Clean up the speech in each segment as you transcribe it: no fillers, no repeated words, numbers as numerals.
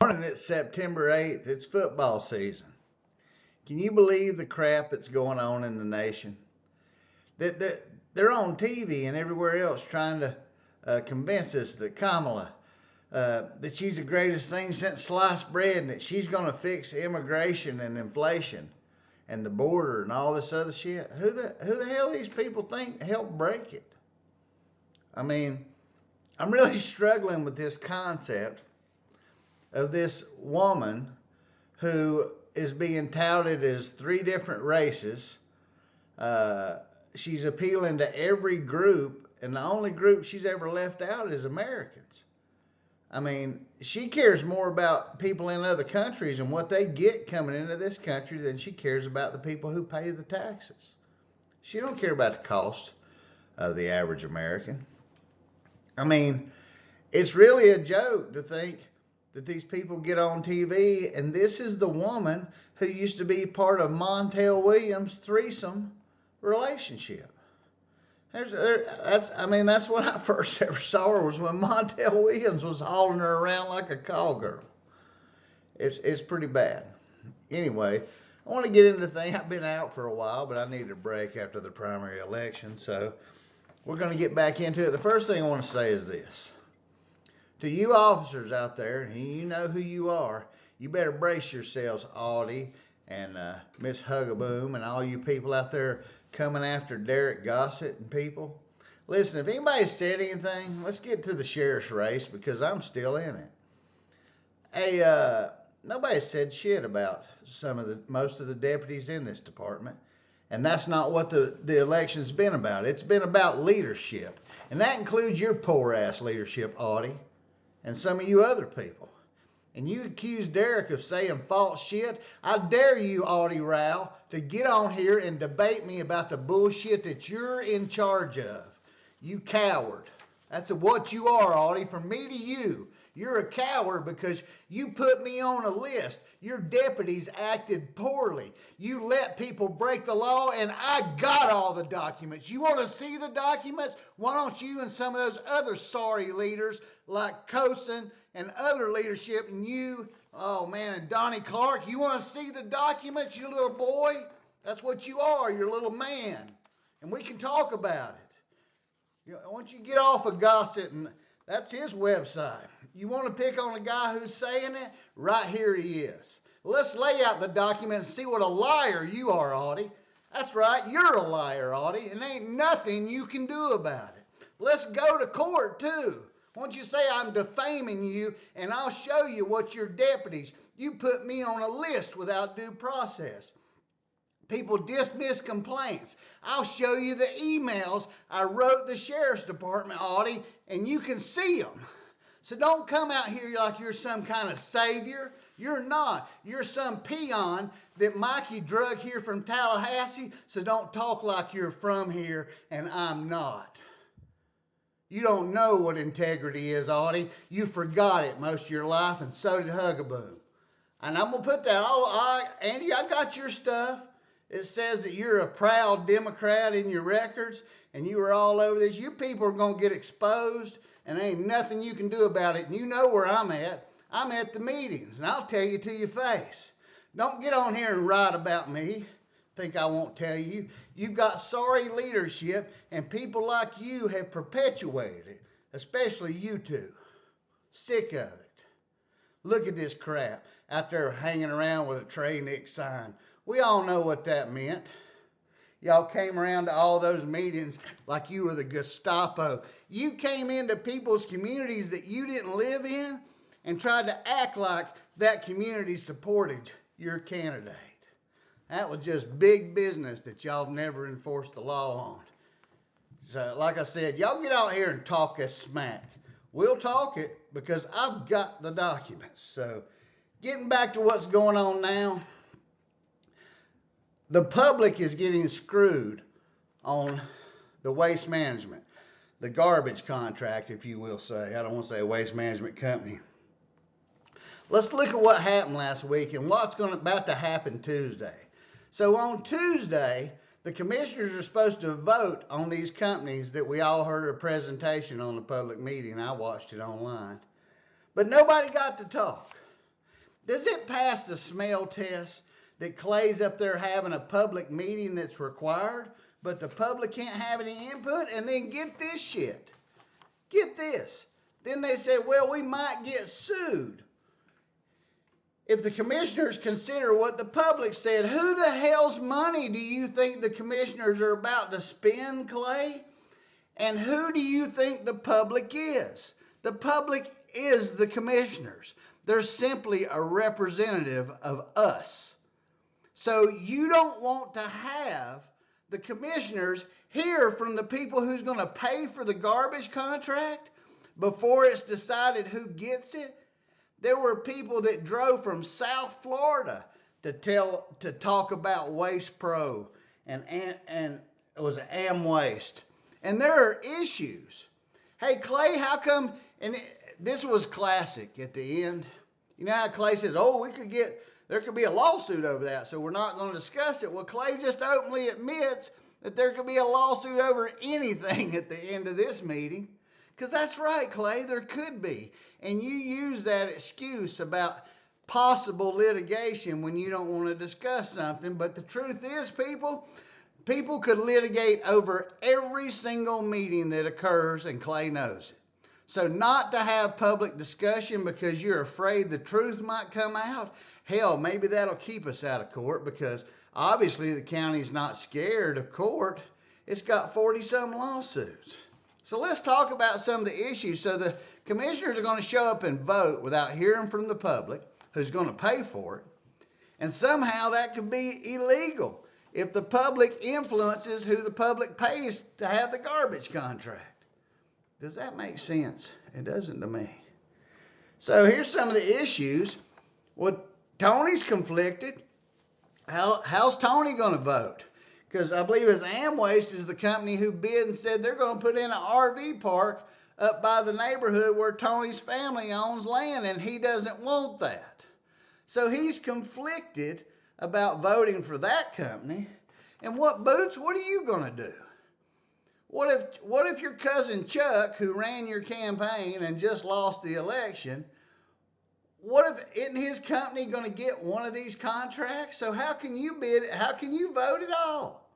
Morning, it's September 8th. It's football season. Can you believe the crap that's going on in the nation? They're on TV and everywhere else trying to convince us that Kamala, that she's the greatest thing since sliced bread and that she's going to fix immigration and inflation and the border and all this other shit. Who the hell these people think helped break it? I mean, I'm really struggling with this concept of this woman who is being touted as three different races. She's appealing to every group, and the only group she's ever left out is Americans. I mean, she cares more about people in other countries and what they get coming into this country than she cares about the people who pay the taxes. She don't care about the cost of the average American. I mean, it's really a joke to think that these people get on TV, and this is the woman who used to be part of Montel Williams' threesome relationship. That's when I first ever saw her, was when Montel Williams was hauling her around like a call girl. It's pretty bad. Anyway, I want to get into the thing. I've been out for a while, but I needed a break after the primary election, so we're going to get back into it. The first thing I want to say is this. To you officers out there, and you know who you are, you better brace yourselves, Audie and Miss Hogeboom, and all you people out there coming after Derek Gossett and people. Listen, if anybody said anything, let's get to the sheriff's race because I'm still in it. Hey, nobody said shit about most of the deputies in this department, and that's not what the election's been about. It's been about leadership, and that includes your poor ass leadership, Audie, and some of you other people. And you accuse Derek of saying false shit. I dare you, Audie Rowell, to get on here and debate me about the bullshit that you're in charge of. You coward. That's what you are, Audie. From me to you, you're a coward because you put me on a list. Your deputies acted poorly. You let people break the law, and I got all the documents. You want to see the documents? Why don't you and some of those other sorry leaders like Cosin and other leadership, and you, oh man, and Donnie Clark, you want to see the documents, you little boy? That's what you are, you're a little man. And we can talk about it. Once you get off of Gossett, and that's his website. You want to pick on a guy who's saying it? Right here he is. Let's lay out the documents and see what a liar you are, Audie. That's right, you're a liar, Audie, and there ain't nothing you can do about it. Let's go to court, too. Why don't you say I'm defaming you, and I'll show you what your deputies, you put me on a list without due process. People dismiss complaints. I'll show you the emails I wrote the sheriff's department, Audie, and you can see them. So don't come out here like you're some kind of savior. You're not. You're some peon that Mikey drug here from Tallahassee, so don't talk like you're from here and I'm not. You don't know what integrity is, Audie. You forgot it most of your life, and so did Hogeboom. And I'm going to put that, Andy, I got your stuff. It says that you're a proud Democrat in your records, and you were all over this. You people are going to get exposed, and there ain't nothing you can do about it. And you know where I'm at. I'm at the meetings, and I'll tell you to your face. Don't get on here and write about me. Think I won't tell you. You've got sorry leadership, and people like you have perpetuated it, especially you two. Sick of it. Look at this crap out there hanging around with a Trey Nick sign. We all know what that meant. Y'all came around to all those meetings like you were the Gestapo. You came into people's communities that you didn't live in and tried to act like that community supported your candidate. That was just big business that y'all never enforced the law on. So, like I said, y'all get out here and talk us smack. We'll talk it because I've got the documents. So, getting back to what's going on now, the public is getting screwed on the waste management, the garbage contract, if you will say. I don't want to say a waste management company. Let's look at what happened last week and what's about to happen Tuesday. So on Tuesday, the commissioners are supposed to vote on these companies that we all heard a presentation on the public meeting. I watched it online. But nobody got to talk. Does it pass the smell test that Clay's up there having a public meeting that's required, but the public can't have any input? And then get this shit. Get this. Then they said, well, we might get sued if the commissioners consider what the public said. Who the hell's money do you think the commissioners are about to spend, Clay? And who do you think the public is? The public is the commissioners. They're simply a representative of us. So you don't want to have the commissioners hear from the people who's going to pay for the garbage contract before it's decided who gets it. There were people that drove from South Florida to talk about Waste Pro and it was AmWaste. And there are issues. Hey, Clay, how come, this was classic at the end. You know how Clay says, oh, there could be a lawsuit over that, so we're not going to discuss it. Well, Clay just openly admits that there could be a lawsuit over anything at the end of this meeting. Because that's right, Clay, there could be. And you use that excuse about possible litigation when you don't want to discuss something. But the truth is, people could litigate over every single meeting that occurs, and Clay knows it. So not to have public discussion because you're afraid the truth might come out, hell, maybe that'll keep us out of court, because obviously the county's not scared of court. It's got 40-some lawsuits. So let's talk about some of the issues. So the commissioners are going to show up and vote without hearing from the public, who's going to pay for it. And somehow that could be illegal if the public influences who the public pays to have the garbage contract. Does that make sense? It doesn't to me. So here's some of the issues. Well, Tony's conflicted. How's Tony going to vote? Because I believe his AmWaste is the company who bid and said they're going to put in an RV park up by the neighborhood where Tony's family owns land, and he doesn't want that. So he's conflicted about voting for that company. And what are you going to do? What if your cousin Chuck, who ran your campaign and just lost the election, isn't his company going to get one of these contracts? So how can you bid? How can you vote at all?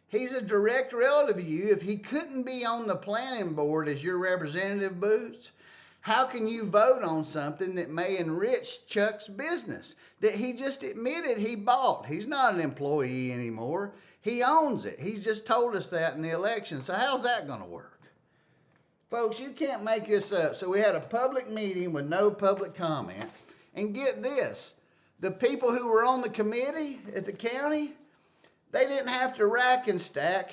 He's a direct relative of you. If he couldn't be on the planning board as your representative, Boots, how can you vote on something that may enrich Chuck's business that he just admitted he bought? He's not an employee anymore. He owns it. He's just told us that in the election. So how's that going to work? Folks, you can't make this up. So we had a public meeting with no public comment. And get this, the people who were on the committee at the county, they didn't have to rack and stack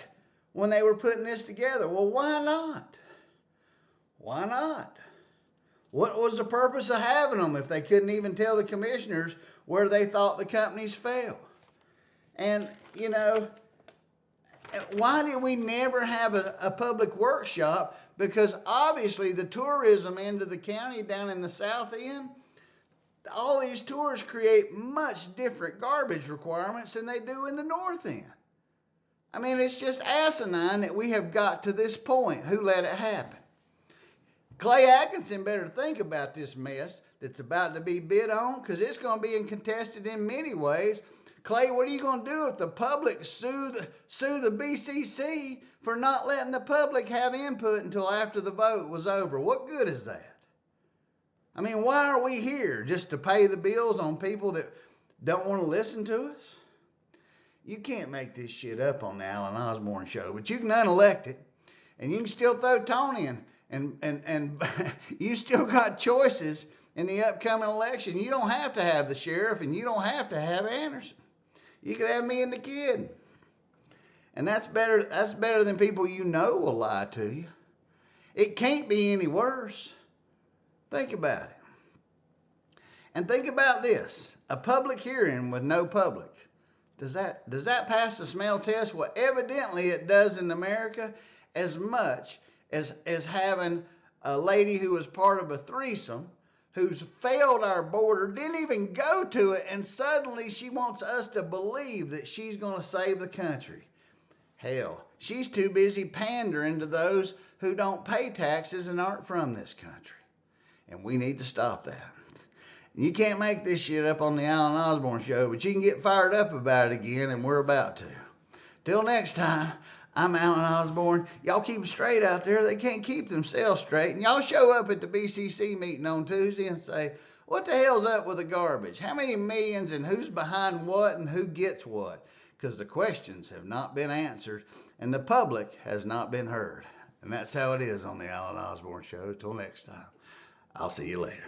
when they were putting this together. Well, why not? Why not? What was the purpose of having them if they couldn't even tell the commissioners where they thought the companies fell? And, you know, why did we never have a public workshop? Because obviously the tourism end of the county down in the south end, all these tours create much different garbage requirements than they do in the north end. I mean, it's just asinine that we have got to this point. Who let it happen? Clay Adkinson better think about this mess that's about to be bid on, because it's going to be contested in many ways. Clay, what are you going to do if the public sue the BCC for not letting the public have input until after the vote was over? What good is that? I mean, why are we here? Just to pay the bills on people that don't want to listen to us? You can't make this shit up on the Alan Osborne show, but you can unelect it, and you can still throw Tony in, and you still got choices in the upcoming election. You don't have to have the sheriff, and you don't have to have Anderson. You could have me and the kid. And that's better than people you know will lie to you. It can't be any worse. Think about it. And think about this. A public hearing with no public. Does that pass the smell test? Well, evidently it does in America, as much as having a lady who was part of a threesome who's failed our border, didn't even go to it, and suddenly she wants us to believe that she's going to save the country. Hell, she's too busy pandering to those who don't pay taxes and aren't from this country. And we need to stop that. You can't make this shit up on the Alan Osborne Show, but you can get fired up about it again, and we're about to. Till next time, I'm Alan Osborne. Y'all keep them straight out there. They can't keep themselves straight. And y'all show up at the BCC meeting on Tuesday and say, what the hell's up with the garbage? How many millions and who's behind what and who gets what? Because the questions have not been answered and the public has not been heard. And that's how it is on the Alan Osborne Show. Till next time, I'll see you later.